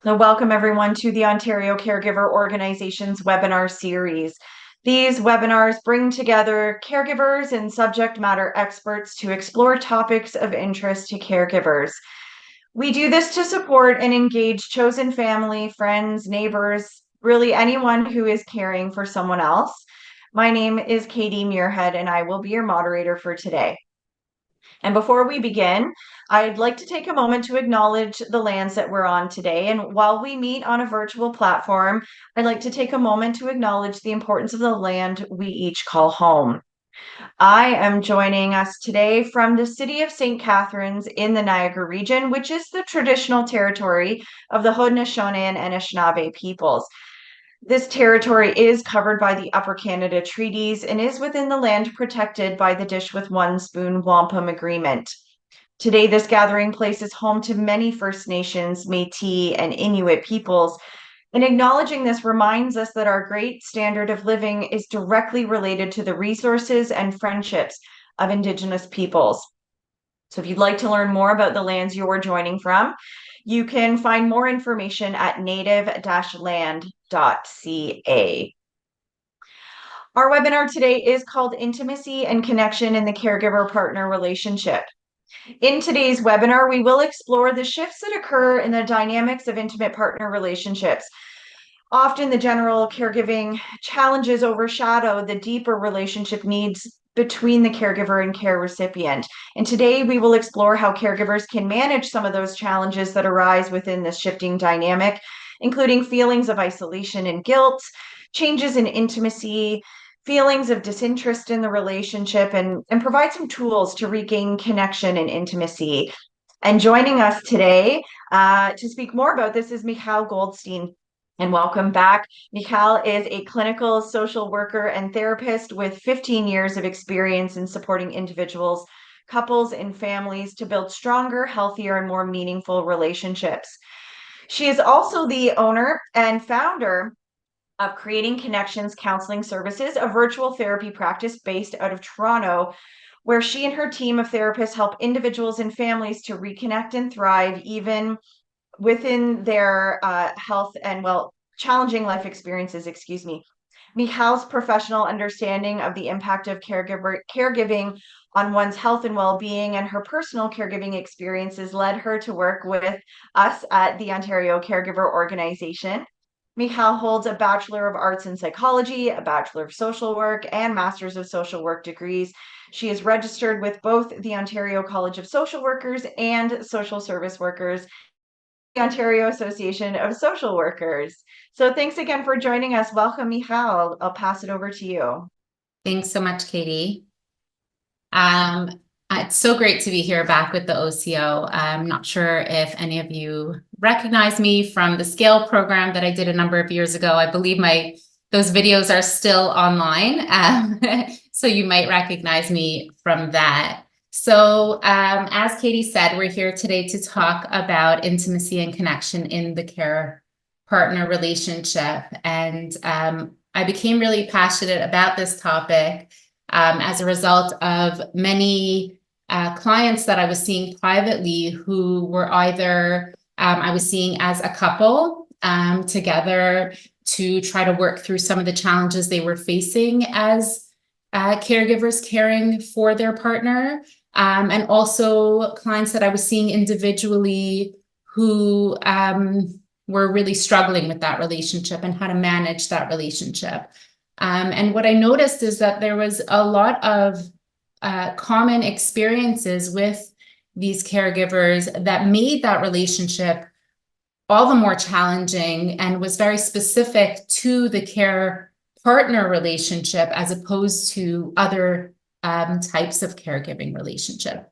So welcome everyone to the Ontario Caregiver Organization's webinar series. These webinars bring together caregivers and subject matter experts to explore topics of interest to caregivers. We do this to support and engage chosen family, friends, neighbors, really anyone who is caring for someone else. My name is Katie Muirhead and I will be your moderator for today. And before we begin, I'd like to take a moment to acknowledge the lands that we're on today. And while we meet on a virtual platform, I'd like to take a moment to acknowledge the importance of the land we each call home. I am joining us today from the city of St. Catharines in the Niagara region, which is the traditional territory of the Haudenosaunee and Anishinaabe peoples. This territory is covered by the Upper Canada Treaties and is within the land protected by the Dish with One Spoon Wampum Agreement. Today, this gathering place is home to many First Nations, Métis, and Inuit peoples, and acknowledging this reminds us that our great standard of living is directly related to the resources and friendships of Indigenous peoples. So if you'd like to learn more about the lands you're joining from, you can find more information at native-land.ca. Our webinar today is called Intimacy and Connection in the Caregiver-Partner Relationship. In today's webinar, we will explore the shifts that occur in the dynamics of intimate partner relationships. Often the general caregiving challenges overshadow the deeper relationship needs between the caregiver and care recipient. And today we will explore how caregivers can manage some of those challenges that arise within this shifting dynamic, including feelings of isolation and guilt, changes in intimacy, feelings of disinterest in the relationship, and provide some tools to regain connection and intimacy. And joining us today to speak more about this is Michal Goldstein. And welcome back. Michal is a clinical social worker and therapist with 15 years of experience in supporting individuals, couples, and families to build stronger, healthier, and more meaningful relationships. She is also the owner and founder of Creating Connections Counseling Services, a virtual therapy practice based out of Toronto, where she and her team of therapists help individuals and families to reconnect and thrive even within their health and challenging life experiences, Michal's professional understanding of the impact of caregiving on one's health and well-being and her personal caregiving experiences led her to work with us at the Ontario Caregiver Organization. Michal holds a Bachelor of Arts in Psychology, a Bachelor of Social Work, and Masters of Social Work degrees. She is registered with both the Ontario College of Social Workers and Social Service Workers, the Ontario Association of Social Workers. So thanks again for joining us. Welcome, Michal. I'll pass it over to you. Thanks so much, Katie. It's so great to be here back with the OCO. I'm not sure if any of you recognize me from the Scale program that I did a number of years ago. I believe those videos are still online, so you might recognize me from that. So as Katie said, we're here today to talk about intimacy and connection in the care partner relationship. And I became really passionate about this topic as a result of many clients that I was seeing privately who were either I was seeing as a couple together to try to work through some of the challenges they were facing as caregivers caring for their partner, and also clients that I was seeing individually who were really struggling with that relationship and how to manage that relationship. And what I noticed is that there was a lot of common experiences with these caregivers that made that relationship all the more challenging and was very specific to the care partner relationship as opposed to other types of caregiving relationship.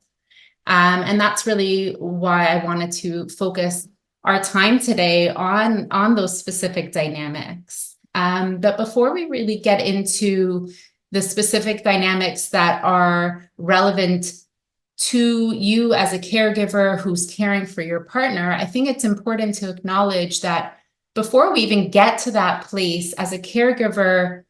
And that's really why I wanted to focus our time today on those specific dynamics. But before we really get into the specific dynamics that are relevant to you as a caregiver who's caring for your partner, I think it's important to acknowledge that before we even get to that place as a caregiver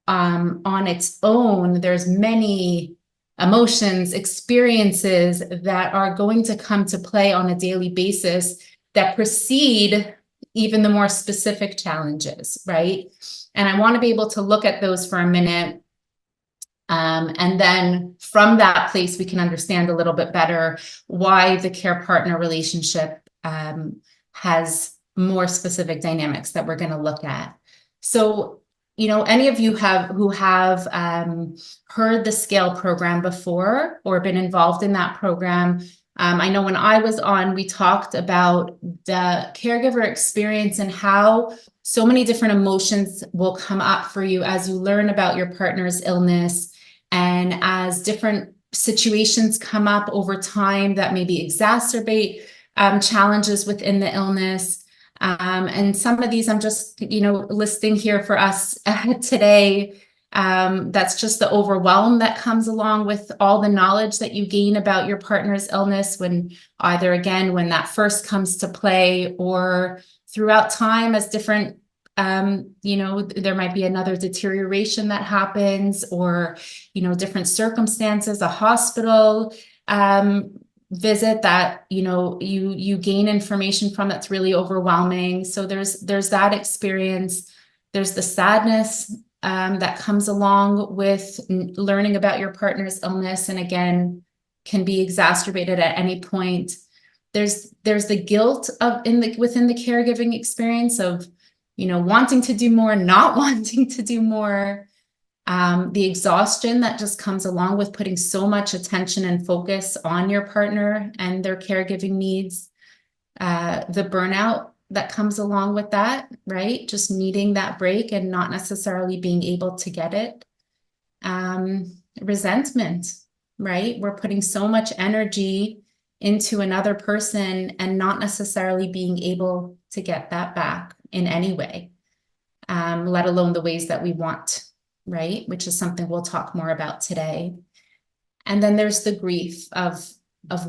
on its own, there's many emotions, experiences that are going to come to play on a daily basis that precede even the more specific challenges, right? And I want to be able to look at those for a minute. And then from that place, we can understand a little bit better why the care partner relationship has more specific dynamics that we're going to look at. So, any of you who have heard the SCALE program before or been involved in that program, I know when I was on, we talked about the caregiver experience and how so many different emotions will come up for you as you learn about your partner's illness, and as different situations come up over time that maybe exacerbate challenges within the illness. And some of these I'm just, listing here for us today. That's just the overwhelm that comes along with all the knowledge that you gain about your partner's illness when that first comes to play, or throughout time as different, there might be another deterioration that happens, or, different circumstances, a hospital visit that, you gain information from that's really overwhelming. So there's that experience. There's the sadness that comes along with learning about your partner's illness, and again, can be exacerbated at any point. There's the guilt within the caregiving experience of, wanting to do more, not wanting to do more. The exhaustion that just comes along with putting so much attention and focus on your partner and their caregiving needs. The burnout that comes along with that, right? Just needing that break and not necessarily being able to get it. Resentment, right? We're putting so much energy into another person and not necessarily being able to get that back in any way, let alone the ways that we want, right? Which is something we'll talk more about today. And then there's the grief of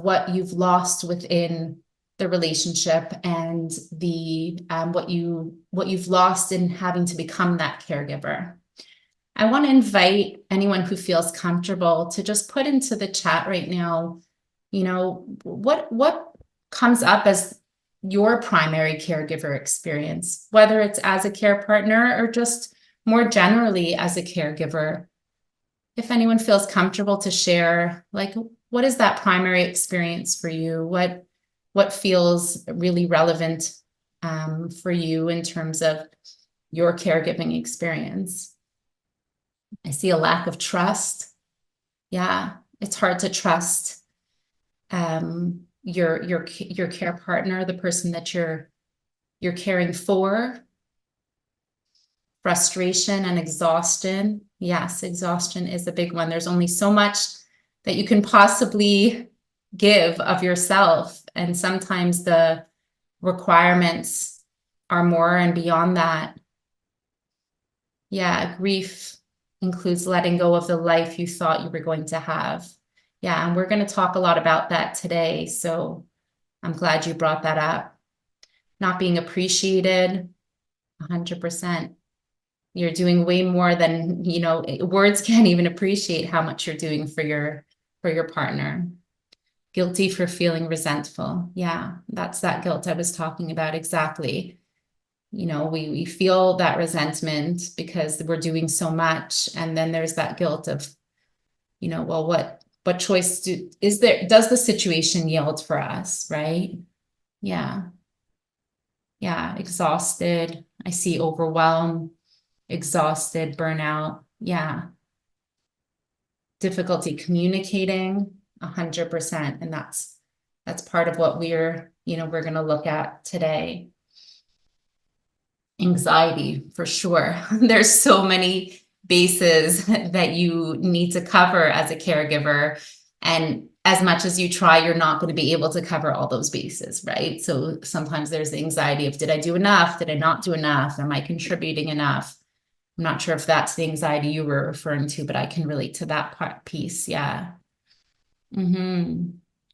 what you've lost within the relationship, and the what you've lost in having to become that caregiver. I want to invite anyone who feels comfortable to just put into the chat right now, what comes up as your primary caregiver experience, whether it's as a care partner or just more generally as a caregiver. If anyone feels comfortable to share, what is that primary experience for you? What feels really relevant for you in terms of your caregiving experience? I see a lack of trust. Yeah, it's hard to trust your care partner, the person that you're caring for. Frustration and exhaustion. Yes, exhaustion is a big one. There's only so much that you can possibly give of yourself, and sometimes the requirements are more and beyond that. Yeah, grief includes letting go of the life you thought you were going to have. Yeah, and we're going to talk a lot about that today, so I'm glad you brought that up. Not being appreciated, 100%. You're doing way more than, words can't even appreciate how much you're doing for your partner. Guilty for feeling resentful. Yeah, that's that guilt I was talking about. Exactly. We feel that resentment because we're doing so much. And then there's that guilt of, well, what choice does the situation yield for us, right? Yeah. Yeah, exhausted. I see overwhelmed, exhausted, burnout. Yeah. Difficulty communicating, 100%. And that's part of what we're going to look at today. Anxiety, for sure. There's so many bases that you need to cover as a caregiver. And as much as you try, you're not going to be able to cover all those bases, right? So sometimes there's the anxiety of, did I do enough? Did I not do enough? Am I contributing enough? I'm not sure if that's the anxiety you were referring to, but I can relate to that piece. Yeah.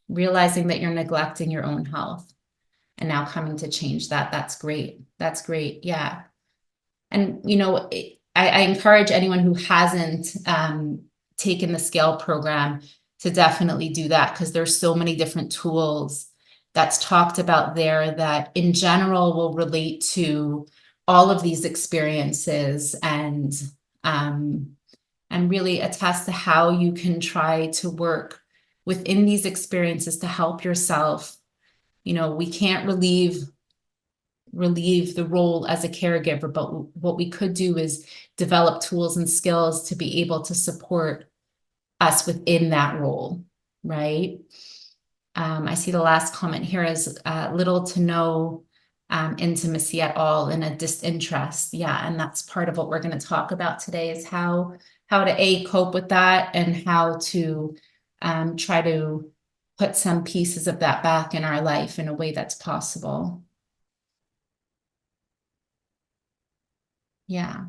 Realizing that you're neglecting your own health and now coming to change that. That's great. That's great. Yeah. And, I encourage anyone who hasn't taken the SCALE program to definitely do that, because there's so many different tools that's talked about there that in general will relate to all of these experiences, and really attest to how you can try to work within these experiences to help yourself. You know, we can't relieve the role as a caregiver, but what we could do is develop tools and skills to be able to support us within that role, right? I see the last comment here is little to no intimacy at all and a disinterest. Yeah, and that's part of what we're going to talk about today is how to cope with that and how to try to put some pieces of that back in our life in a way that's possible. Yeah.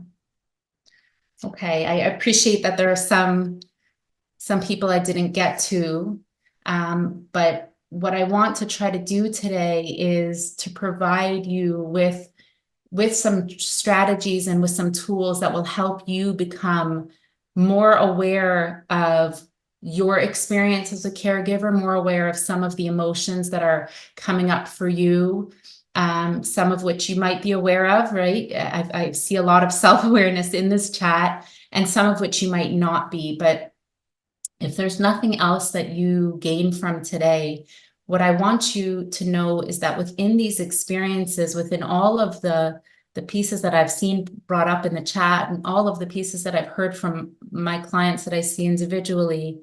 Okay, I appreciate that there are some people I didn't get to, but what I want to try to do today is to provide you with some strategies and with some tools that will help you become more aware of your experience as a caregiver, more aware of some of the emotions that are coming up for you, some of which you might be aware of, right? I see a lot of self-awareness in this chat, and some of which you might not be. But if there's nothing else that you gain from today, what I want you to know is that within these experiences, within all of the pieces that I've seen brought up in the chat and all of the pieces that I've heard from my clients that I see individually,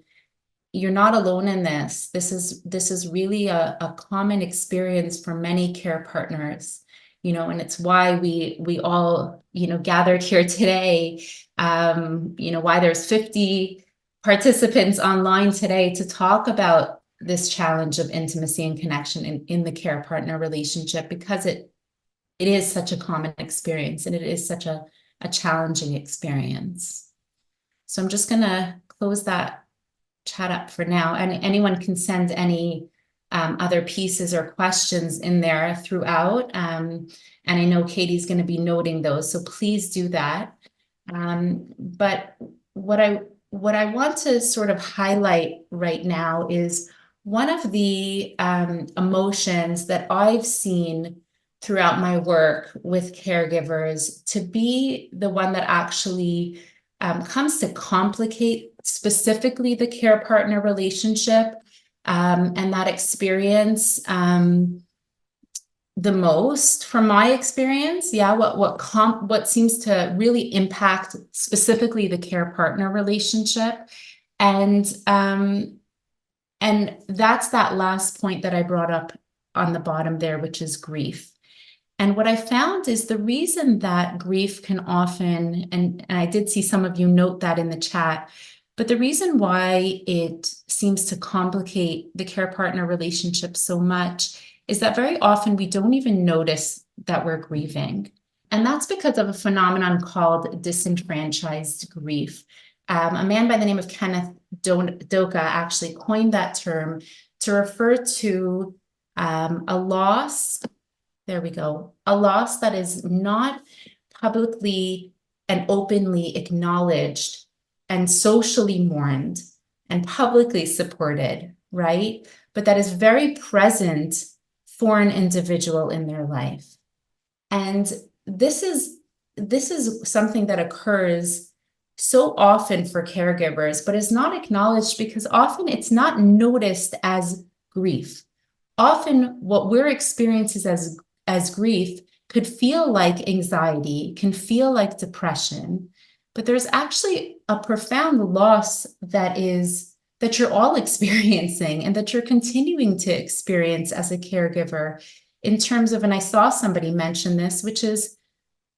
you're not alone in this. This is really a common experience for many care partners, you know, and it's why we all, you know, gathered here today, you know, why there's 50 participants online today to talk about this challenge of intimacy and connection in the care partner relationship, because it is such a common experience and it is such a challenging experience. So I'm just going to close that chat up for now, and anyone can send any other pieces or questions in there throughout. And I know Katie's going to be noting those, so please do that. But what I want to sort of highlight right now is one of the emotions that I've seen throughout my work with caregivers to be the one that actually comes to complicate specifically the care partner relationship and that experience the most from my experience. Yeah, what seems to really impact specifically the care partner relationship, and that's that last point that I brought up on the bottom there, which is grief. And what I found is the reason that grief can often, and I did see some of you note that in the chat, but the reason why it seems to complicate the care partner relationship so much is that very often we don't even notice that we're grieving. And that's because of a phenomenon called disenfranchised grief. A man by the name of Kenneth Doka actually coined that term to refer to a loss. There we go. A loss that is not publicly and openly acknowledged and socially mourned and publicly supported, right? But that is very present for an individual in their life. And this is something that occurs so often for caregivers, but is not acknowledged because often it's not noticed as grief. Often what we're experiencing as grief could feel like anxiety, can feel like depression, but there's actually a profound loss that you're all experiencing and that you're continuing to experience as a caregiver in terms of, and I saw somebody mention this, which is,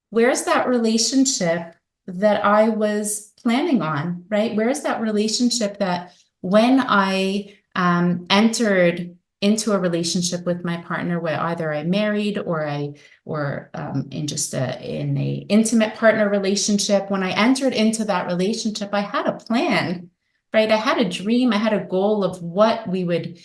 where's that relationship that I was planning on, right? Where's that relationship that when I entered into a relationship with my partner, where either I married or in a intimate partner relationship, when I entered into that relationship, I had a plan, right? I had a dream, I had a goal of what we would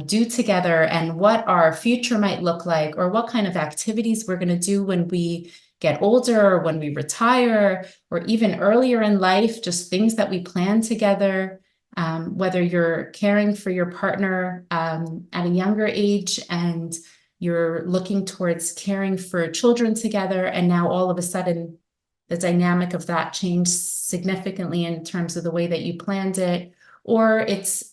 do together and what our future might look like, or what kind of activities we're going to do when we get older or when we retire, or even earlier in life, just things that we plan together. Whether you're caring for your partner at a younger age and you're looking towards caring for children together, and now all of a sudden the dynamic of that changed significantly in terms of the way that you planned it, or it's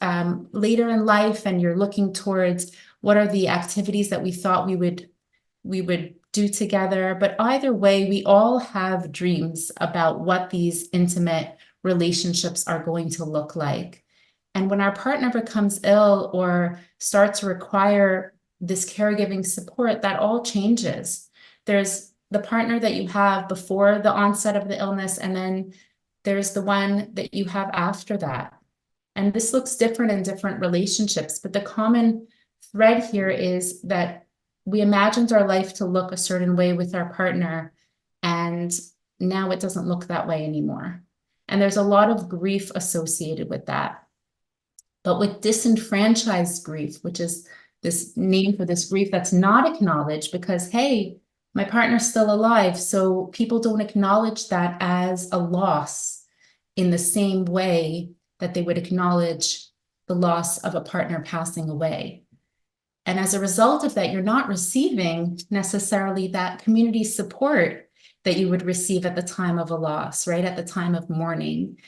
later in life and you're looking towards what are the activities that we thought we would do together. But either way, we all have dreams about what these intimate relationships are going to look like. And when our partner becomes ill or starts to require this caregiving support, that all changes. There's the partner that you have before the onset of the illness, and then there's the one that you have after that. And this looks different in different relationships, but the common thread here is that we imagined our life to look a certain way with our partner, and now it doesn't look that way anymore. And there's a lot of grief associated with that. But with disenfranchised grief, which is this name for this grief that's not acknowledged because, hey, my partner's still alive, so people don't acknowledge that as a loss in the same way that they would acknowledge the loss of a partner passing away. And as a result of that, you're not receiving necessarily that community support that you would receive at the time of a loss, right? At the time of mourning.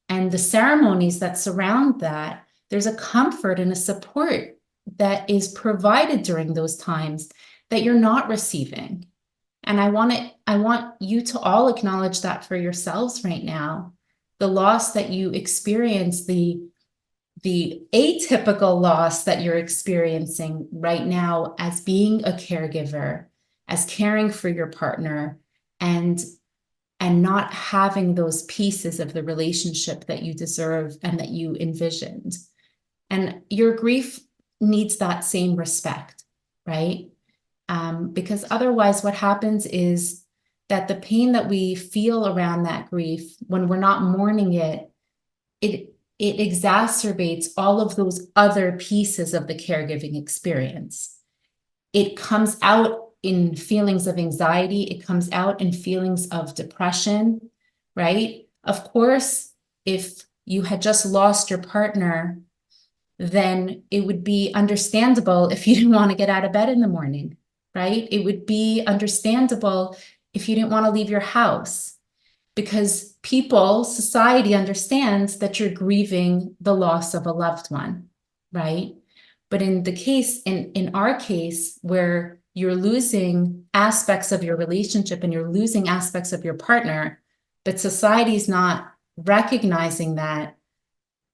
And the ceremonies that surround that, there's a comfort and a support that is provided during those times that you're not receiving. And I want you to all acknowledge that for yourselves right now. The loss that you experience, the atypical loss that you're experiencing right now as being a caregiver, as caring for your partner, and not having those pieces of the relationship that you deserve and that you envisioned. And your grief needs that same respect, right? Because otherwise what happens is that the pain that we feel around that grief, when we're not mourning it, it exacerbates all of those other pieces of the caregiving experience. It comes out in feelings of anxiety. It comes out in feelings of depression, right? Of course, if you had just lost your partner, then it would be understandable if you didn't want to get out of bed in the morning, right? It would be understandable if you didn't want to leave your house, because society understands that you're grieving the loss of a loved one, right? But in our case, where you're losing aspects of your relationship and you're losing aspects of your partner, but society's not recognizing that,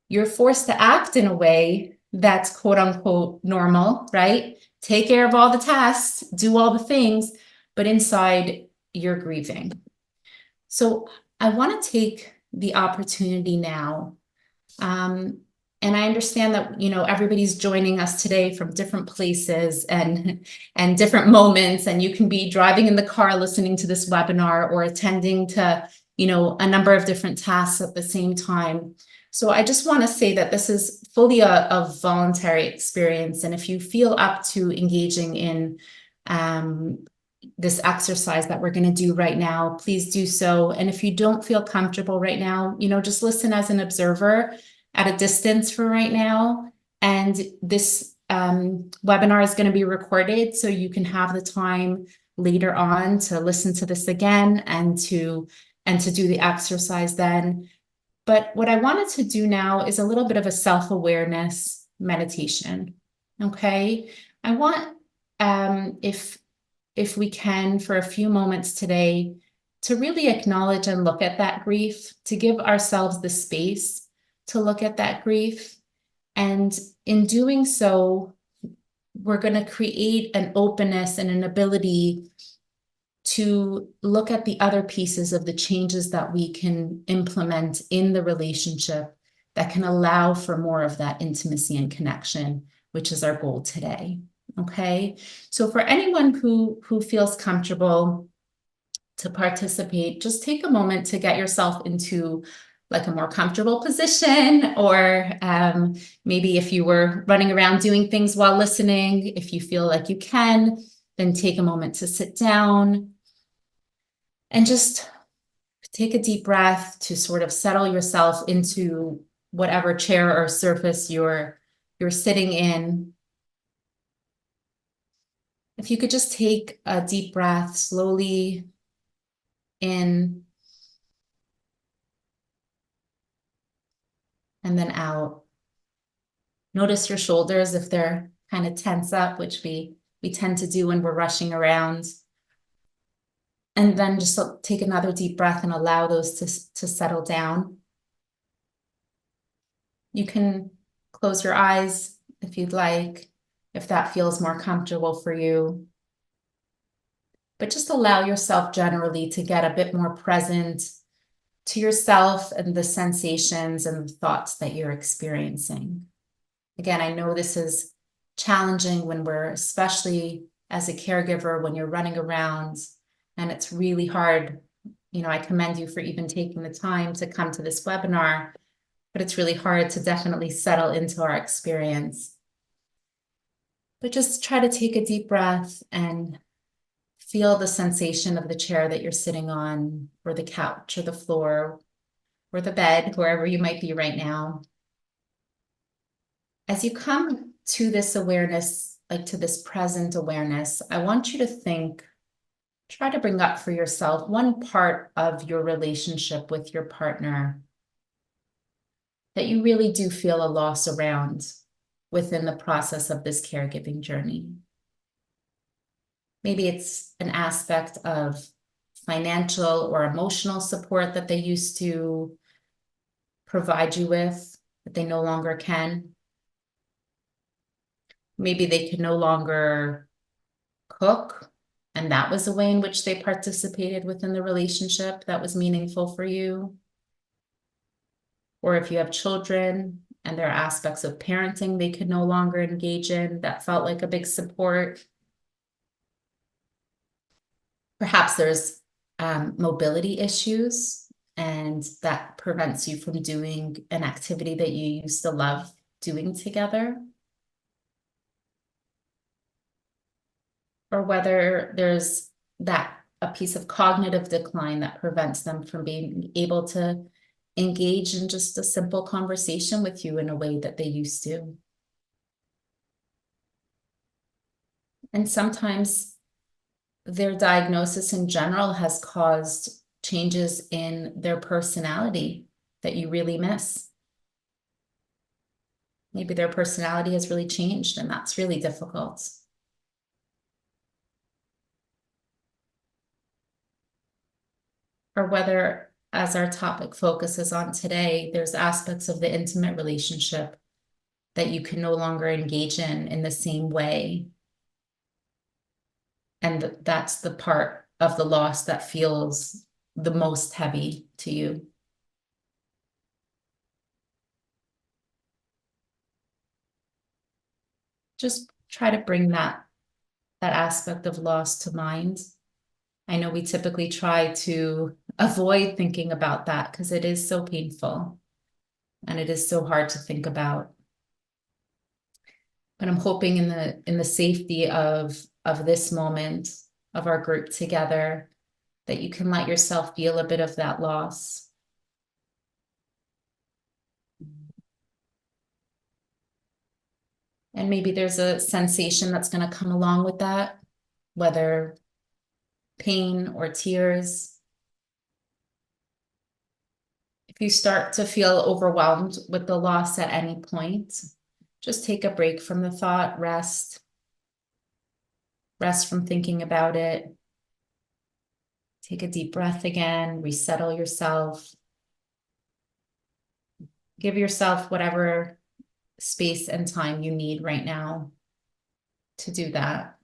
you're forced to act in a way that's quote unquote normal, right? Take care of all the tasks, do all the things, but inside you're grieving. So I want to take the opportunity now. And I understand that, everybody's joining us today from different places and different moments, and you can be driving in the car listening to this webinar or attending to, a number of different tasks at the same time. So I just want to say that this is fully a voluntary experience. And if you feel up to engaging in this exercise that we're going to do right now, please do so. And if you don't feel comfortable right now, just listen as an observer at a distance for right now. And this webinar is going to be recorded, so you can have the time later on to listen to this again and to do the exercise then. But what I wanted to do now is a little bit of a self-awareness meditation. Okay. I want, if we can, for a few moments today, to really acknowledge and look at that grief, to give ourselves the space to look at that grief. And in doing so, we're going to create an openness and an ability to look at the other pieces of the changes that we can implement in the relationship that can allow for more of that intimacy and connection, which is our goal today. Okay, so for anyone who feels comfortable to participate, just take a moment to get yourself into like a more comfortable position, or maybe if you were running around doing things while listening, if you feel like you can, then take a moment to sit down and just take a deep breath to sort of settle yourself into whatever chair or surface you're sitting in. If you could just take a deep breath slowly in and then out. Notice your shoulders if they're kind of tense up, which we tend to do when we're rushing around. And then just take another deep breath and allow those to settle down. You can close your eyes if you'd like, if that feels more comfortable for you. But just allow yourself generally to get a bit more present to yourself and the sensations and the thoughts that you're experiencing. Again, I know this is challenging when we're, especially as a caregiver, when you're running around and it's really hard. You know, I commend you for even taking the time to come to this webinar, but it's really hard to definitely settle into our experience. But just try to take a deep breath and feel the sensation of the chair that you're sitting on, or the couch, or the floor, or the bed, wherever you might be right now. As you come to this awareness, like to this present awareness, I want you to try to bring up for yourself one part of your relationship with your partner that you really do feel a loss around within the process of this caregiving journey. Maybe it's an aspect of financial or emotional support that they used to provide you with, that they no longer can. Maybe they can no longer cook, and that was a way in which they participated within the relationship that was meaningful for you. Or if you have children and there are aspects of parenting they could no longer engage in, that felt like a big support. Perhaps there's mobility issues, and that prevents you from doing an activity that you used to love doing together. Or whether there's a piece of cognitive decline that prevents them from being able to engage in just a simple conversation with you in a way that they used to. And sometimes their diagnosis in general has caused changes in their personality that you really miss. Maybe their personality has really changed, and that's really difficult. Or whether, as our topic focuses on today, there's aspects of the intimate relationship that you can no longer engage in the same way. And that's the part of the loss that feels the most heavy to you. Just try to bring that aspect of loss to mind. I know we typically try to avoid thinking about that because it is so painful and it is so hard to think about. But I'm hoping in the safety of this moment of our group together that you can let yourself feel a bit of that loss. And maybe there's a sensation that's going to come along with that, whether pain or tears. If you start to feel overwhelmed with the loss at any point, just take a break from the thought, rest from thinking about it. Take a deep breath again, resettle yourself. Give yourself whatever space and time you need right now to do that.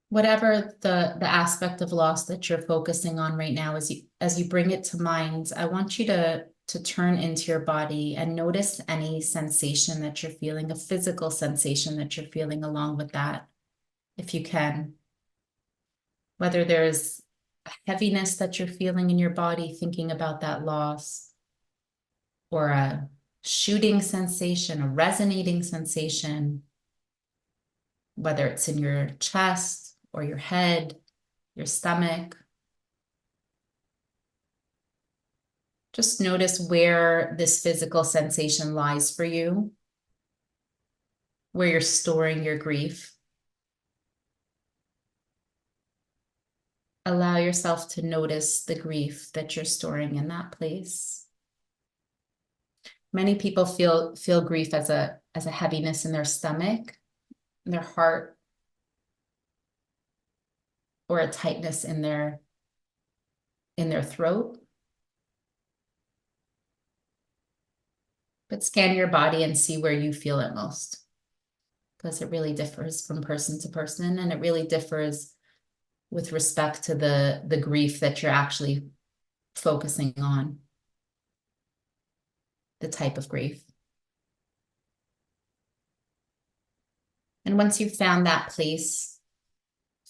Whatever the aspect of loss that you're focusing on right now, as you bring it to mind, I want you to turn into your body and notice any sensation that you're feeling, a physical sensation that you're feeling along with that, if you can. Whether there's a heaviness that you're feeling in your body thinking about that loss, or a shooting sensation, a resonating sensation, whether it's in your chest or your head, your stomach, Just notice where this physical sensation lies for you, where you're storing your grief. Allow yourself to notice the grief that you're storing in that place. Many people feel grief as a heaviness in their stomach, in their heart, or a tightness in their throat. But scan your body and see where you feel it most, because it really differs from person to person, and it really differs with respect to the grief that you're actually focusing on, the type of grief. And once you've found that place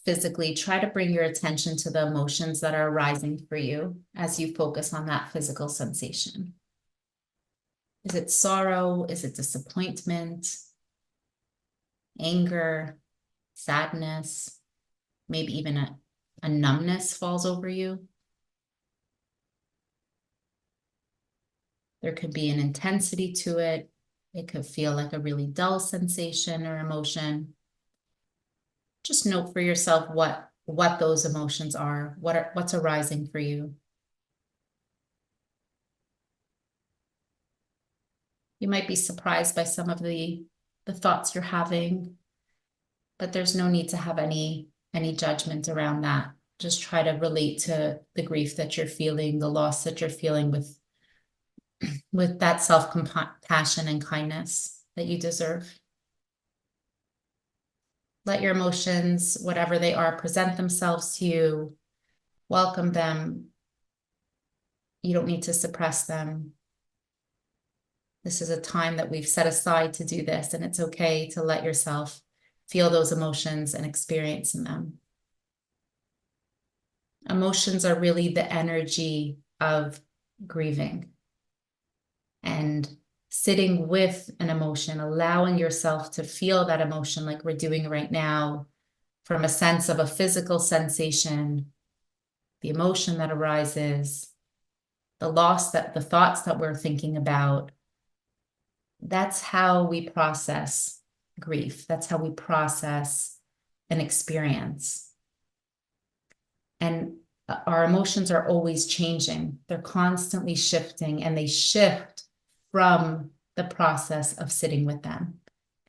physically, try to bring your attention to the emotions that are arising for you as you focus on that physical sensation. Is it sorrow? Is it disappointment? Anger? Sadness? Maybe even a numbness falls over you. There could be an intensity to it. It could feel like a really dull sensation or emotion. Just note for yourself what those emotions are, what's arising for you. You might be surprised by some of the thoughts you're having, but there's no need to have any judgment around that. Just try to relate to the grief that you're feeling, the loss that you're feeling with that self-compassion and kindness that you deserve. Let your emotions, whatever they are, present themselves to you. Welcome them. You don't need to suppress them. This is a time that we've set aside to do this, and it's okay to let yourself feel those emotions and experience them. Emotions are really the energy of grieving. And sitting with an emotion, allowing yourself to feel that emotion like we're doing right now, from a sense of a physical sensation, the emotion that arises, the thoughts that we're thinking about. That's how we process grief. That's how we process an experience. And our emotions are always changing. They're constantly shifting, and they shift from the process of sitting with them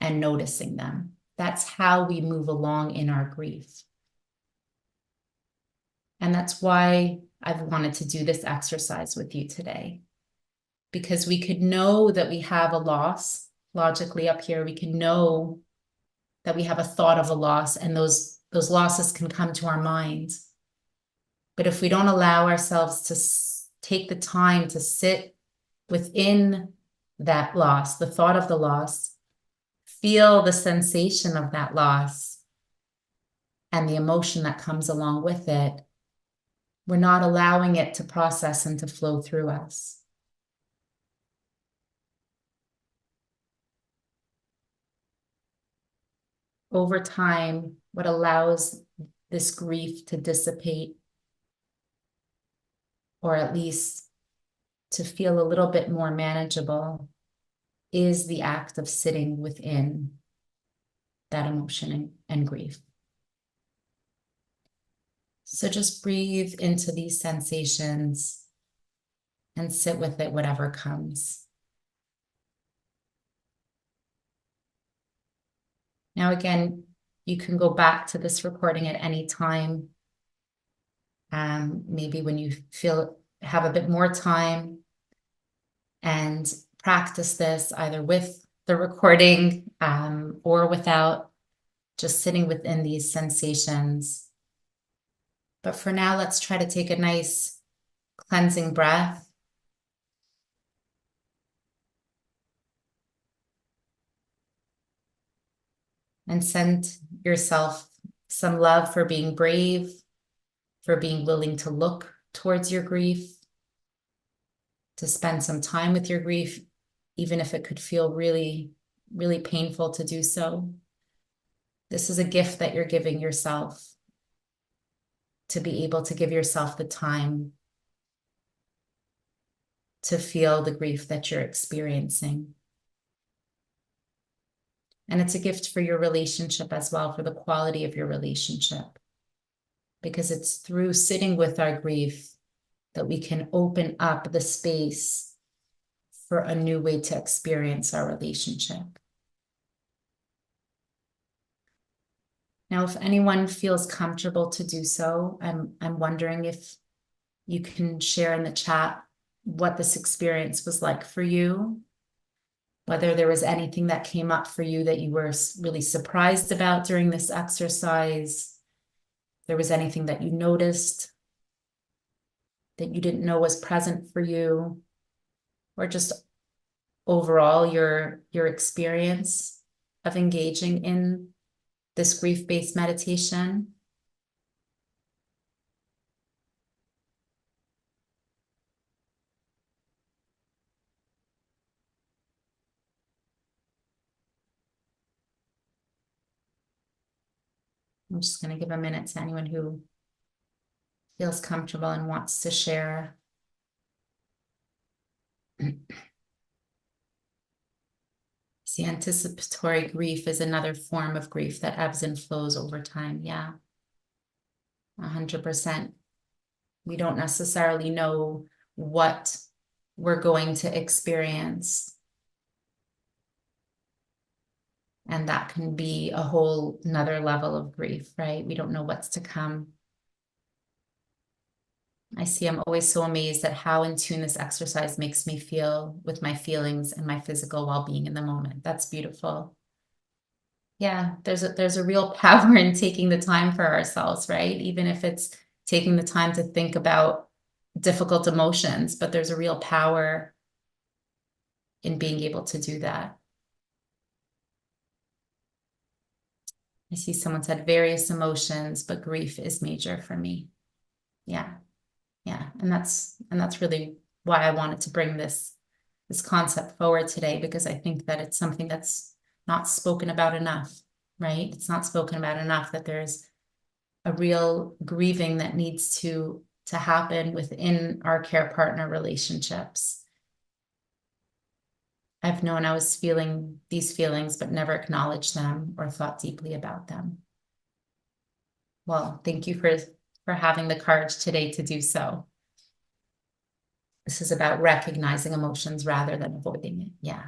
and noticing them. That's how we move along in our grief. And that's why I've wanted to do this exercise with you today, because we could know that we have a loss. Logically up here, we can know that we have a thought of a loss, and those losses can come to our minds. But if we don't allow ourselves to take the time to sit within that loss, the thought of the loss, feel the sensation of that loss and the emotion that comes along with it, we're not allowing it to process and to flow through us. Over time, what allows this grief to dissipate, or at least to feel a little bit more manageable, is the act of sitting within that emotion and grief. So just breathe into these sensations and sit with it, whatever comes. Now, again, you can go back to this recording at any time. Maybe when you have a bit more time, and practice this either with the recording or without, just sitting within these sensations. But for now, let's try to take a nice cleansing breath. And send yourself some love for being brave, for being willing to look towards your grief, to spend some time with your grief, even if it could feel really, really painful to do so. This is a gift that you're giving yourself, to be able to give yourself the time to feel the grief that you're experiencing. And it's a gift for your relationship as well, for the quality of your relationship. Because it's through sitting with our grief that we can open up the space for a new way to experience our relationship. Now, if anyone feels comfortable to do so, I'm wondering if you can share in the chat what this experience was like for you, whether there was anything that came up for you that you were really surprised about during this exercise, if there was anything that you noticed that you didn't know was present for you, or just overall your experience of engaging in this grief-based meditation. I'm just going to give a minute to anyone who feels comfortable and wants to share. See, anticipatory grief is another form of grief that ebbs and flows over time. Yeah, 100%. We don't necessarily know what we're going to experience. And that can be a whole nother level of grief, right? We don't know what's to come. I'm always so amazed at how in tune this exercise makes me feel with my feelings and my physical well-being in the moment. That's beautiful. Yeah, there's a real power in taking the time for ourselves, right? Even if it's taking the time to think about difficult emotions, but there's a real power in being able to do that. I see someone said various emotions, but grief is major for me. Yeah. Yeah. And that's really why I wanted to bring this concept forward today, because I think that it's something that's not spoken about enough, right? It's not spoken about enough that there's a real grieving that needs to happen within our care partner relationships. I've known I was feeling these feelings, but never acknowledged them or thought deeply about them. Well, thank you for having the courage today to do so. This is about recognizing emotions rather than avoiding it. Yeah.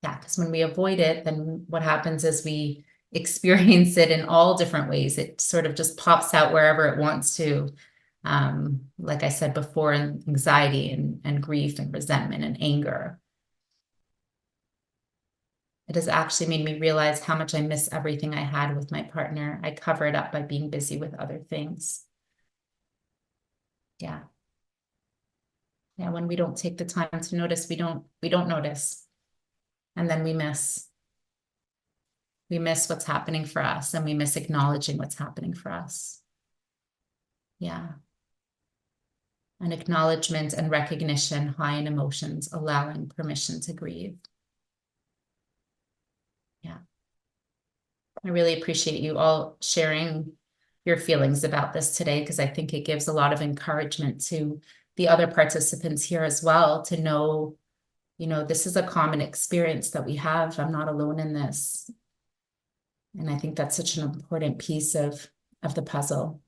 Yeah. Because when we avoid it, then what happens is we experience it in all different ways. It sort of just pops out wherever it wants to. Like I said before, in anxiety and grief and resentment and anger. It has actually made me realize how much I miss everything I had with my partner. I cover it up by being busy with other things. Yeah. Yeah, when we don't take the time to notice, we don't notice. And then we miss what's happening for us, and we miss acknowledging what's happening for us. Yeah. An acknowledgement and recognition, high in emotions, allowing permission to grieve. Yeah. I really appreciate you all sharing your feelings about this today, because I think it gives a lot of encouragement to the other participants here as well to know, this is a common experience that we have. I'm not alone in this. And I think that's such an important piece of the puzzle.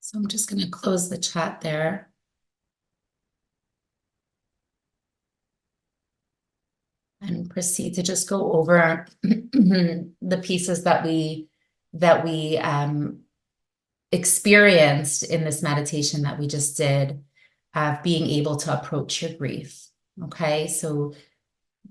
So I'm just going to close the chat there. And proceed to just go over the pieces that we experienced in this meditation that we just did, of being able to approach your grief. Okay, so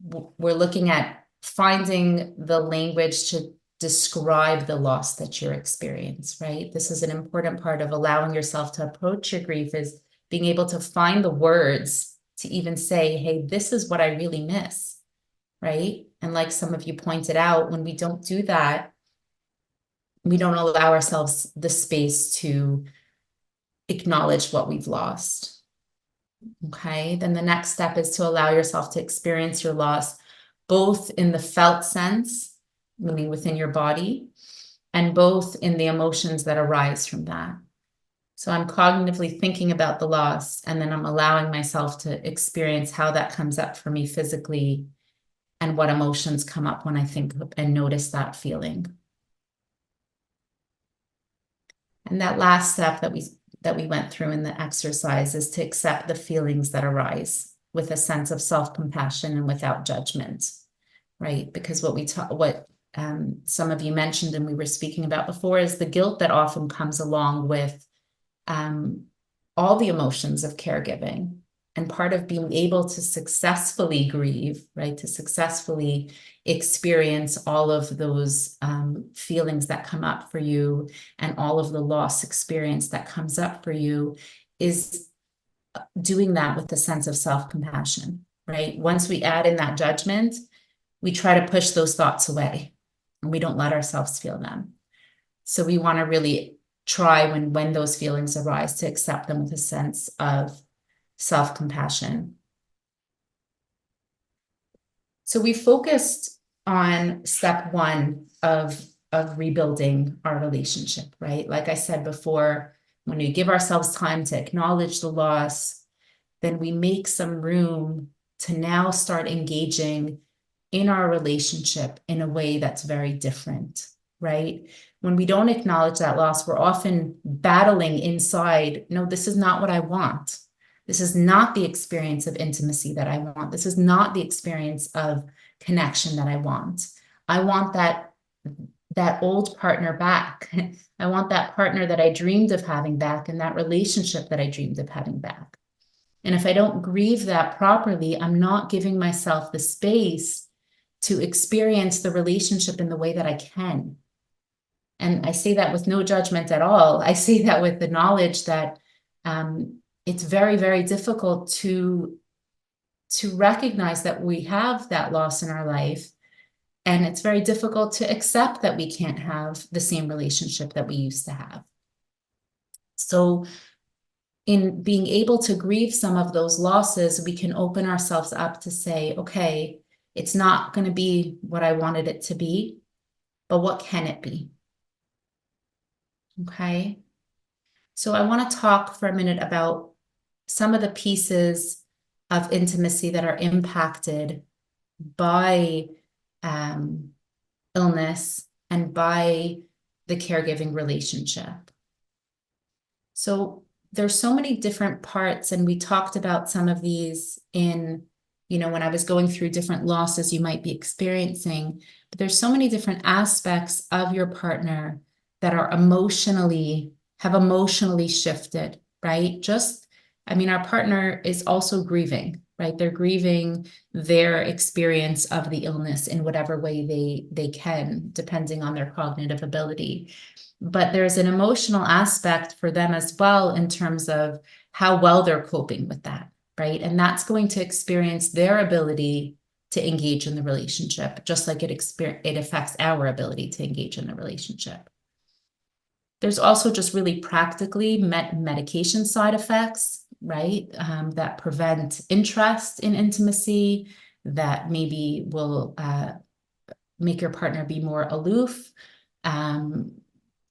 we're looking at finding the language to describe the loss that you're experiencing, right? This is an important part of allowing yourself to approach your grief, is being able to find the words to even say, hey, this is what I really miss, right? And like some of you pointed out, when we don't do that, we don't allow ourselves the space to acknowledge what we've lost. Okay, then the next step is to allow yourself to experience your loss, both in the felt sense, meaning within your body, and both in the emotions that arise from that. So I'm cognitively thinking about the loss, and then I'm allowing myself to experience how that comes up for me physically and what emotions come up when I think and notice that feeling. And that last step that we went through in the exercise is to accept the feelings that arise with a sense of self-compassion and without judgment, right? Because what some of you mentioned and we were speaking about before is the guilt that often comes along with all the emotions of caregiving. And part of being able to successfully grieve, right, to successfully experience all of those feelings that come up for you and all of the loss experience that comes up for you is doing that with a sense of self-compassion, right? Once we add in that judgment, we try to push those thoughts away and we don't let ourselves feel them. So we want to really try when those feelings arise to accept them with a sense of self-compassion. So we focused on step one of rebuilding our relationship, right? Like I said before, when we give ourselves time to acknowledge the loss, then we make some room to now start engaging in our relationship in a way that's very different, right? When we don't acknowledge that loss, we're often battling inside, no, this is not what I want. This is not the experience of intimacy that I want. This is not the experience of connection that I want. I want that old partner back. I want that partner that I dreamed of having back and that relationship that I dreamed of having back. And if I don't grieve that properly, I'm not giving myself the space to experience the relationship in the way that I can. And I say that with no judgment at all. I say that with the knowledge that it's very, very difficult to recognize that we have that loss in our life. And it's very difficult to accept that we can't have the same relationship that we used to have. So in being able to grieve some of those losses, we can open ourselves up to say, okay, it's not going to be what I wanted it to be, but what can it be? Okay. So I want to talk for a minute about some of the pieces of intimacy that are impacted by illness and by the caregiving relationship. So there's so many different parts, and we talked about some of these in, when I was going through different losses you might be experiencing, but there's so many different aspects of your partner that are have emotionally shifted, right? Our partner is also grieving, right? They're grieving their experience of the illness in whatever way they can, depending on their cognitive ability. But there's an emotional aspect for them as well in terms of how well they're coping with that, right? And that's going to experience their ability to engage in the relationship, just like it affects our ability to engage in the relationship. There's also just really practically medication side effects, right? That prevent interest in intimacy, that maybe will make your partner be more aloof,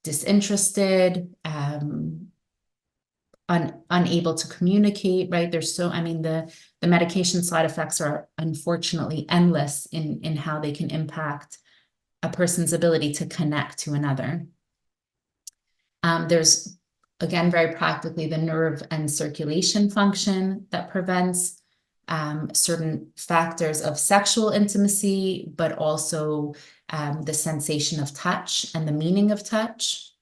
disinterested, unable to communicate, right? The medication side effects are unfortunately endless in how they can impact a person's ability to connect to another. There's, again, very practically the nerve and circulation function that prevents certain factors of sexual intimacy, but also the sensation of touch and the meaning of touch.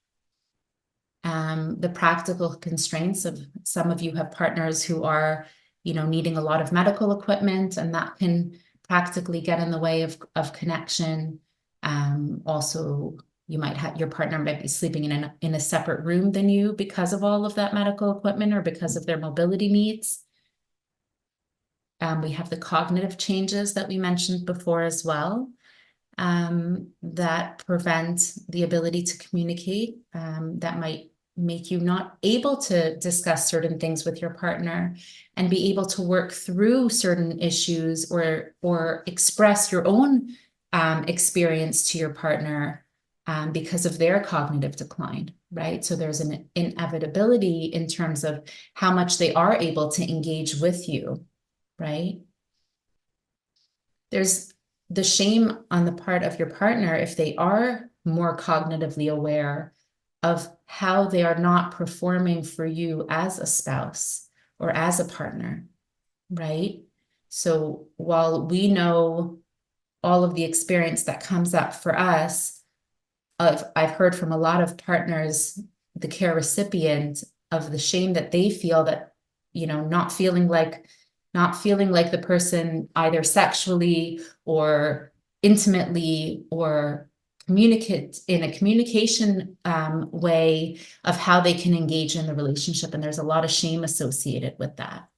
The practical constraints of some of you have partners who are, needing a lot of medical equipment, and that can practically get in the way of connection. Also, your partner might be sleeping in a separate room than you because of all of that medical equipment or because of their mobility needs. We have the cognitive changes that we mentioned before as well, that prevent the ability to communicate, that might make you not able to discuss certain things with your partner and be able to work through certain issues or express your own experience to your partner because of their cognitive decline, right? So there's an inevitability in terms of how much they are able to engage with you, right? There's the shame on the part of your partner if they are more cognitively aware of how they are not performing for you as a spouse or as a partner, right? So while we know all of the experience that comes up for us, I've heard from a lot of partners, the care recipient, of the shame that they feel that, not feeling like the person either sexually or intimately or communicate in a communication way of how they can engage in the relationship. And there's a lot of shame associated with that.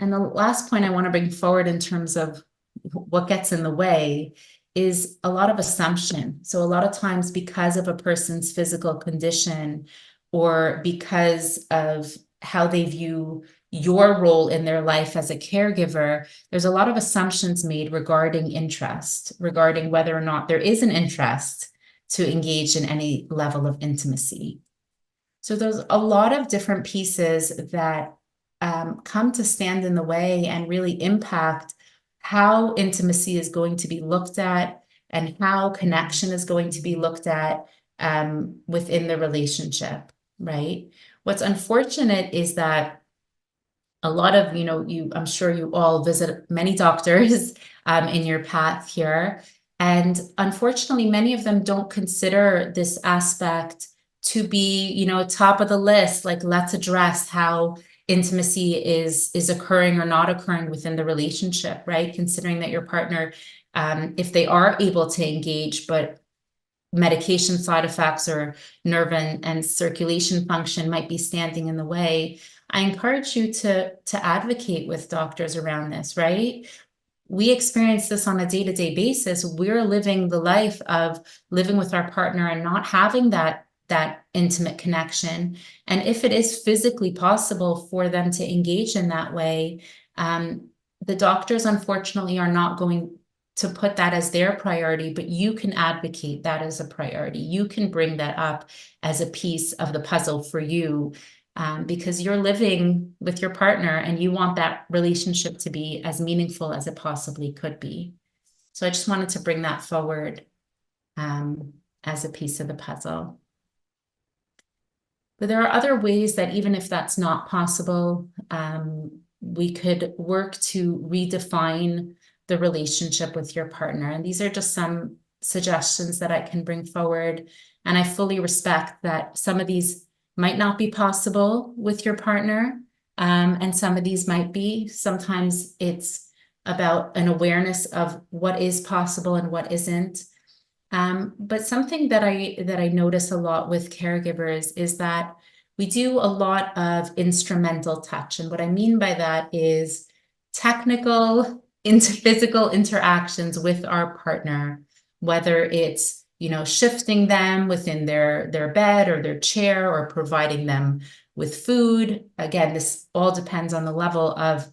And the last point I want to bring forward in terms of what gets in the way is a lot of assumption. So a lot of times, because of a person's physical condition or because of how they view your role in their life as a caregiver, there's a lot of assumptions made regarding interest, regarding whether or not there is an interest to engage in any level of intimacy. So there's a lot of different pieces that come to stand in the way and really impact how intimacy is going to be looked at and how connection is going to be looked at within the relationship, right? What's unfortunate is that a lot of, I'm sure you all visit many doctors in your path here. And unfortunately, many of them don't consider this aspect to be, top of the list. Like, let's address how intimacy is occurring or not occurring within the relationship, right? Considering that your partner, if they are able to engage, but medication side effects or nerve and circulation function might be standing in the way, I encourage you to advocate with doctors around this, right? We experience this on a day-to-day basis. We're living the life of living with our partner and not having that intimate connection. And if it is physically possible for them to engage in that way, the doctors unfortunately are not going to put that as their priority, but you can advocate that as a priority. You can bring that up as a piece of the puzzle for you, because you're living with your partner and you want that relationship to be as meaningful as it possibly could be. So I just wanted to bring that forward as a piece of the puzzle. But there are other ways that even if that's not possible, we could work to redefine the relationship with your partner. And these are just some suggestions that I can bring forward. And I fully respect that some of these might not be possible with your partner, and some of these might be. Sometimes it's about an awareness of what is possible and what isn't. But something that I notice a lot with caregivers is that we do a lot of instrumental touch. And what I mean by that is technical physical interactions with our partner, whether it's, shifting them within their bed or their chair or providing them with food. Again, this all depends on the level of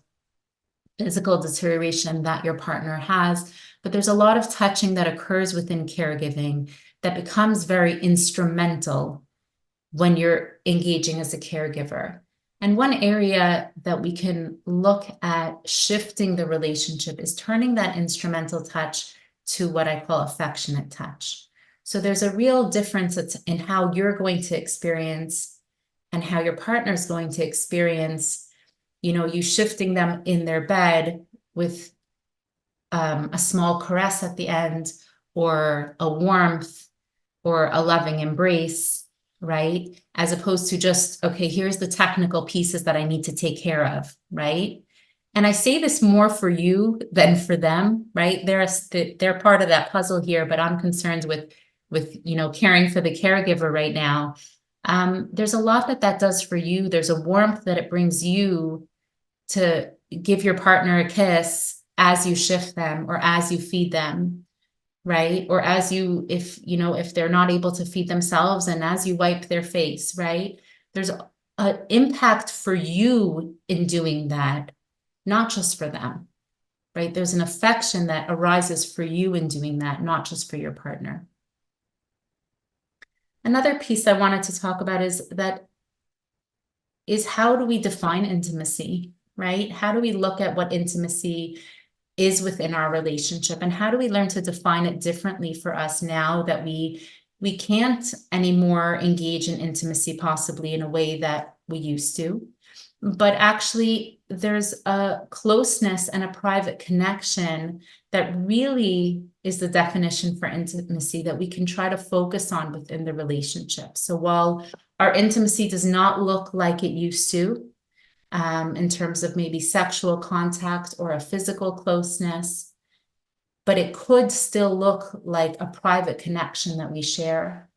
physical deterioration that your partner has. But there's a lot of touching that occurs within caregiving that becomes very instrumental when you're engaging as a caregiver. And one area that we can look at shifting the relationship is turning that instrumental touch to what I call affectionate touch. So there's a real difference in how you're going to experience and how your partner's going to experience, you shifting them in their bed with a small caress at the end, or a warmth, or a loving embrace, right? As opposed to just, okay, here's the technical pieces that I need to take care of, right? And I say this more for you than for them, right? They're part of that puzzle here, but I'm concerned with caring for the caregiver right now. There's a lot that does for you. There's a warmth that it brings you to give your partner a kiss as you shift them or as you feed them, right? Or as if they're not able to feed themselves, and as you wipe their face, right? There's an impact for you in doing that, not just for them, right? There's an affection that arises for you in doing that, not just for your partner. Another piece I wanted to talk about is how do we define intimacy, right? How do we look at what intimacy is within our relationship, and how do we learn to define it differently for us now that we can't anymore engage in intimacy possibly in a way that we used to, but actually there's a closeness and a private connection that really is the definition for intimacy that we can try to focus on within the relationship. So while our intimacy does not look like it used to, in terms of maybe sexual contact or a physical closeness, but it could still look like a private connection that we share,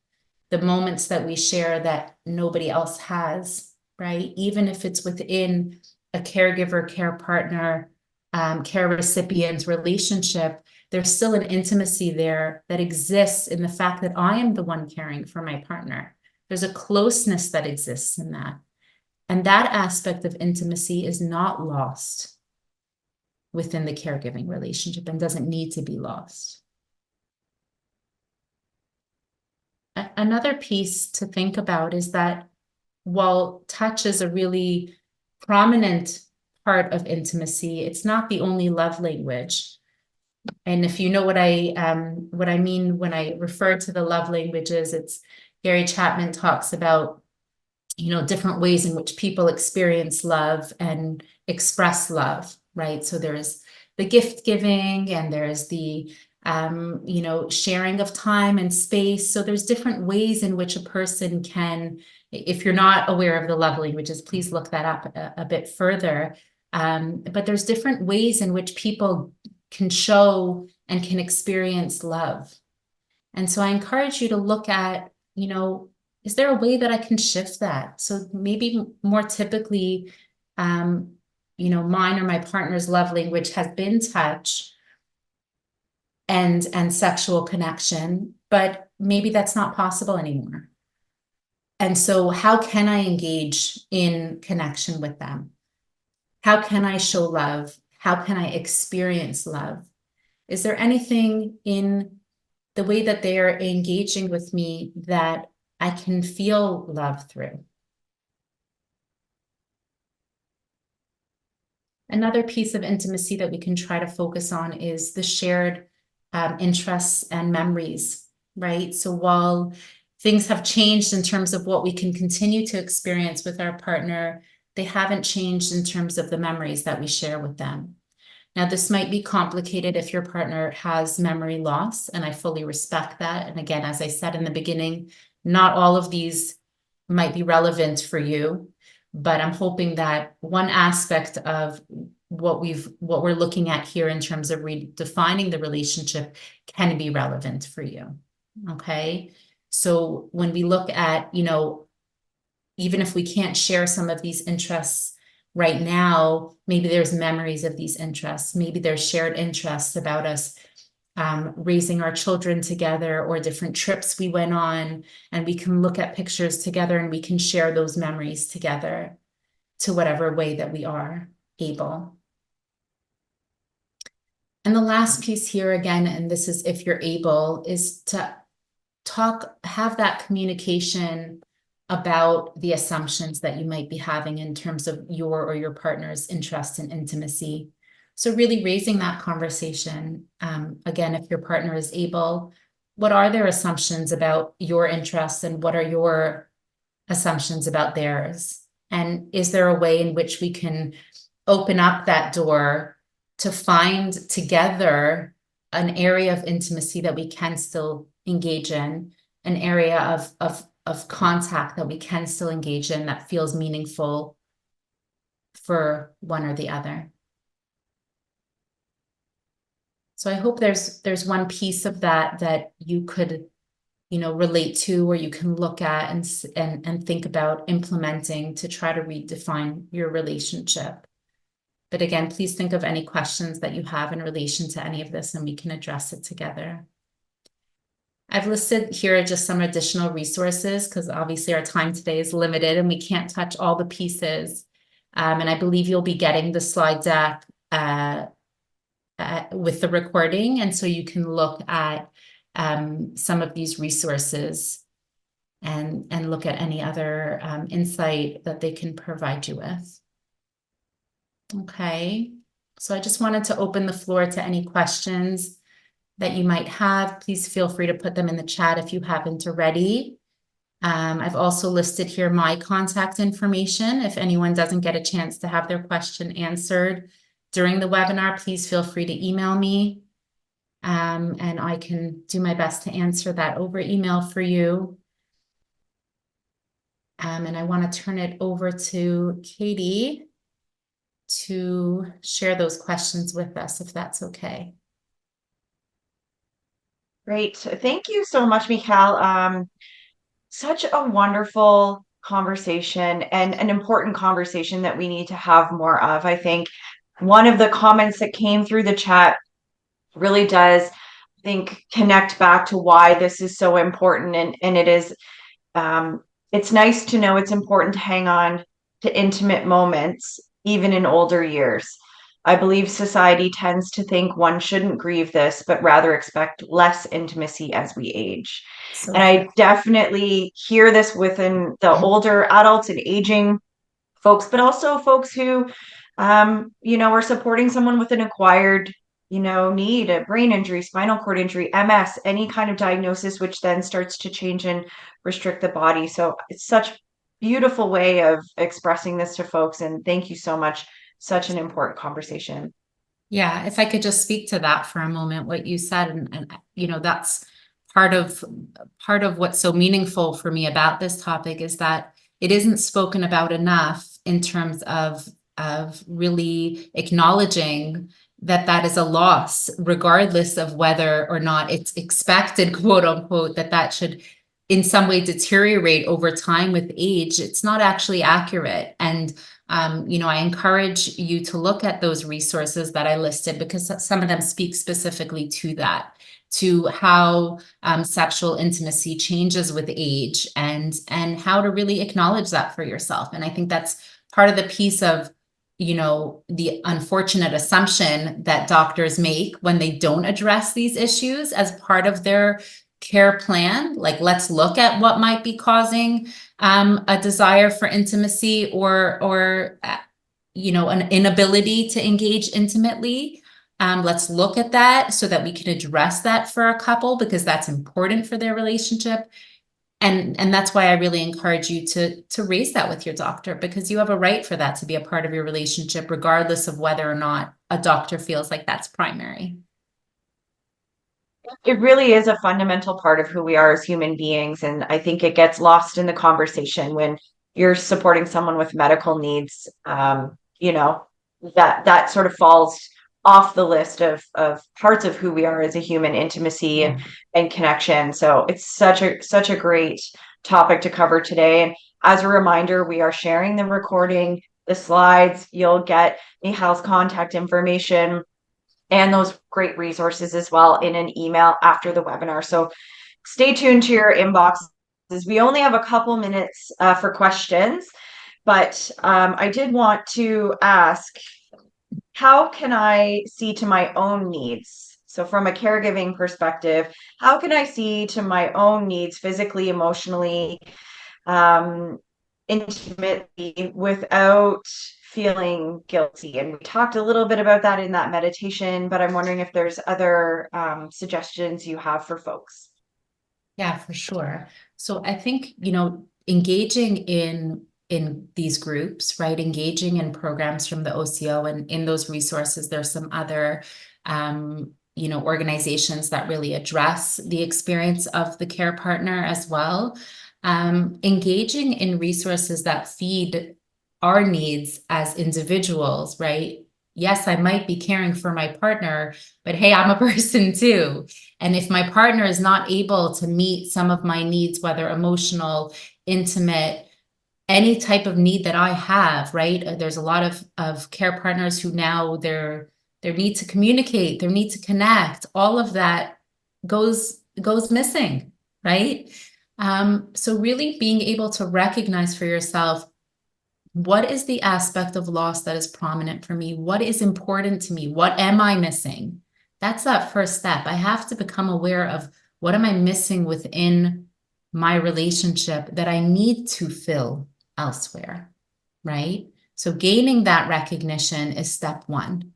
the moments that we share that nobody else has, right? Even if it's within a caregiver, care partner, care recipient relationship, there's still an intimacy there that exists in the fact that I am the one caring for my partner. There's a closeness that exists in that. And that aspect of intimacy is not lost within the caregiving relationship and doesn't need to be lost. Another piece to think about is that while touch is a really prominent part of intimacy, it's not the only love language. And if you know what I mean when I refer to the love languages, it's Gary Chapman talks about, you know, different ways in which people experience love and express love, right? So there's the gift giving, and there's the you know, sharing of time and space. So there's different ways in which a person can, if you're not aware of the love languages, please look that up a bit further. But there's different ways in which people can show and can experience love. And so I encourage you to look at, you know, is there a way that I can shift that? So maybe more typically, you know, mine or my partner's love language has been touch and sexual connection, but maybe that's not possible anymore. And so how can I engage in connection with them? How can I show love? How can I experience love? Is there anything in the way that they are engaging with me that I can feel love through? Another piece of intimacy that we can try to focus on is the shared interests and memories, right? So while things have changed in terms of what we can continue to experience with our partner, they haven't changed in terms of the memories that we share with them. Now, this might be complicated if your partner has memory loss, and I fully respect that. And again, as I said in the beginning, not all of these might be relevant for you, but I'm hoping that one aspect of what we're looking at here in terms of redefining the relationship can be relevant for you. Okay. So when we look at, you know, even if we can't share some of these interests right now, maybe there's memories of these interests. Maybe there's shared interests about us raising our children together, or different trips we went on, and we can look at pictures together and we can share those memories together to whatever way that we are able. And the last piece here again, and this is if you're able, is to have that communication about the assumptions that you might be having in terms of your or your partner's interest in intimacy. So really raising that conversation, again, if your partner is able, what are their assumptions about your interests and what are your assumptions about theirs? And is there a way in which we can open up that door to find together an area of intimacy that we can still engage in, an area of contact that we can still engage in that feels meaningful for one or the other? So I hope there's one piece of that you could, you know, relate to, or you can look at and think about implementing to try to redefine your relationship. But again, please think of any questions that you have in relation to any of this, and we can address it together. I've listed here just some additional resources because obviously our time today is limited and we can't touch all the pieces. And I believe you'll be getting the slide deck with the recording. And so you can look at some of these resources and look at any other insight that they can provide you with. Okay, so I just wanted to open the floor to any questions that you might have. Please feel free to put them in the chat if you haven't already. I've also listed here my contact information. If anyone doesn't get a chance to have their question answered during the webinar, please feel free to email me. And I can do my best to answer that over email for you. And I want to turn it over to Katie to share those questions with us, if that's okay. Great. Thank you so much, Michal. Such a wonderful conversation and an important conversation that we need to have more of. I think one of the comments that came through the chat really does, I think, connect back to why this is so important. And it is, it's nice to know it's important to hang on to intimate moments, even in older years. I believe society tends to think one shouldn't grieve this, but rather expect less intimacy as we age. So And I definitely hear this within the older adults and aging folks, but also folks who, are supporting someone with an acquired, need, a brain injury, spinal cord injury, MS, any kind of diagnosis, which then starts to change and restrict the body. So it's such a beautiful way of expressing this to folks. And thank you so much. Such an important conversation. yeah, if I could just speak to that for a moment, what you said, and that's part of what's so meaningful for me about this topic is that it isn't spoken about enough in terms of really acknowledging that is a loss, regardless of whether or not it's expected, quote unquote, that should in some way deteriorate over time with age. It's not actually accurate. And I encourage you to look at those resources that I listed, because some of them speak specifically to that, to how sexual intimacy changes with age, and how to really acknowledge that for yourself. And I think that's part of the piece of the unfortunate assumption that doctors make when they don't address these issues as part of their care plan. Like, let's look at what might be causing a desire for intimacy or an inability to engage intimately. Let's look at that so that we can address that for a couple, because that's important for their relationship. And that's why I really encourage you to raise that with your doctor, because you have a right for that to be a part of your relationship, regardless of whether or not a doctor feels like that's primary. It really is a fundamental part of who we are as human beings. And I think it gets lost in the conversation when you're supporting someone with medical needs. That sort of falls off the list of parts of who we are as a human, intimacy and connection. So it's such a great topic to cover today. And as a reminder, we are sharing the recording, the slides. You'll get Michal's contact information and those great resources as well in an email after the webinar. So stay tuned to your inboxes. We only have a couple minutes for questions, but I did want to ask, how can I see to my own needs? So from a caregiving perspective, how can I see to my own needs physically, emotionally, intimately, without feeling guilty? And we talked a little bit about that in that meditation, but I'm wondering if there's other suggestions you have for folks. Yeah, for sure. So I think, engaging in these groups, right? Engaging in programs from the OCO, and in those resources, there's some other, organizations that really address the experience of the care partner as well. Engaging in resources that feed our needs as individuals, right? Yes, I might be caring for my partner, but hey, I'm a person too. And if my partner is not able to meet some of my needs, whether emotional, intimate, any type of need that I have, right? There's a lot of care partners who now their need to communicate, their need to connect, all of that goes missing, right? So really being able to recognize for yourself, what is the aspect of loss that is prominent for me? What is important to me? What am I missing? That's that first step. I have to become aware of, what am I missing within my relationship that I need to fill elsewhere, right? So gaining that recognition is step one.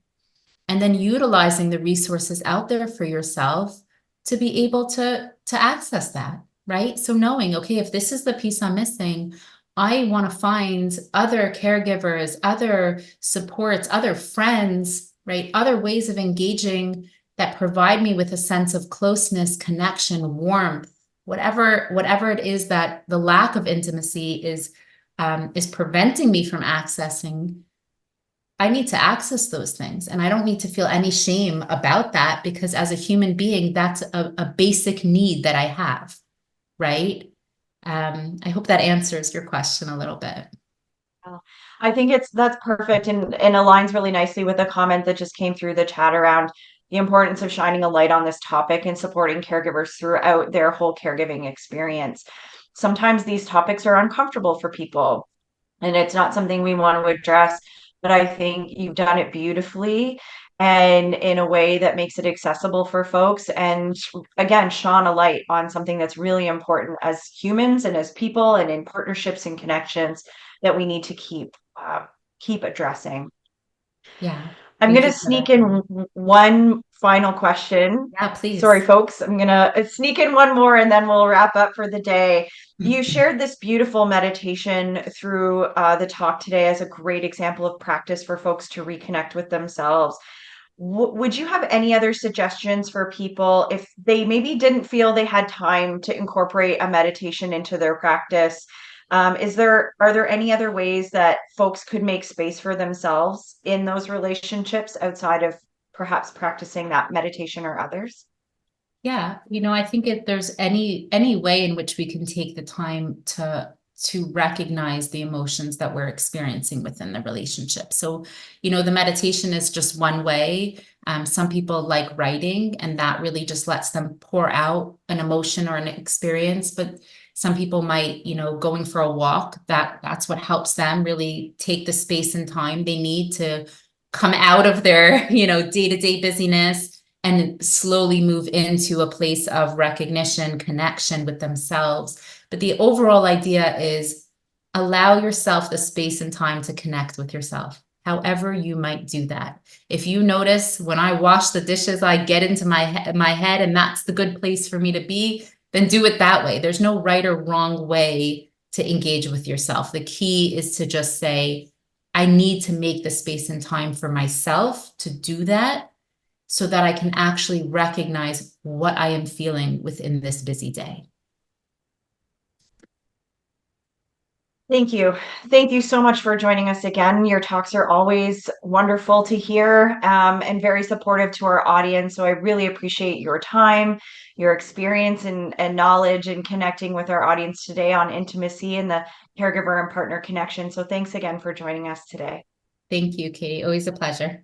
And then utilizing the resources out there for yourself to be able to access that, right? So knowing, okay, if this is the piece I'm missing, I want to find other caregivers, other supports, other friends, right? Other ways of engaging that provide me with a sense of closeness, connection, warmth, whatever it is that the lack of intimacy is preventing me from accessing. I need to access those things, and I don't need to feel any shame about that, because as a human being, that's a basic need that I have, right? I hope that answers your question a little bit. I think that's perfect and aligns really nicely with a comment that just came through the chat around the importance of shining a light on this topic and supporting caregivers throughout their whole caregiving experience. Sometimes these topics are uncomfortable for people, and it's not something we want to address, but I think you've done it beautifully and in a way that makes it accessible for folks, and again shone a light on something that's really important as humans and as people and in partnerships and connections that we need to keep addressing. Yeah. I'm Thank going you to for sneak that. in one final question. Yeah, Sorry, please. folks. I'm going to sneak in one more and then we'll wrap up for the day. You shared this beautiful meditation through the talk today as a great example of practice for folks to reconnect with themselves. Would you have any other suggestions for people if they maybe didn't feel they had time to incorporate a meditation into their practice? Are there any other ways that folks could make space for themselves in those relationships outside of perhaps practicing that meditation or others? Yeah, I think if there's any way in which we can take the time to recognize the emotions that we're experiencing within the relationship. So, the meditation is just one way. Some people like writing, and that really just lets them pour out an emotion or an experience. But some people might, going for a walk, that's what helps them really take the space and time they need to come out of their, day-to-day busyness and slowly move into a place of recognition, connection with themselves. But the overall idea is allow yourself the space and time to connect with yourself, however you might do that. If you notice when I wash the dishes, I get into my head and that's the good place for me to be, then do it that way. There's no right or wrong way to engage with yourself. The key is to just say, I need to make the space and time for myself to do that, so that I can actually recognize what I am feeling within this busy day. Thank you. Thank you so much for joining us again. Your talks are always wonderful to hear, and very supportive to our audience. So I really appreciate your time, your experience and knowledge in connecting with our audience today on intimacy and the caregiver and partner connection. So thanks again for joining us today. Thank you, Katie. Always a pleasure.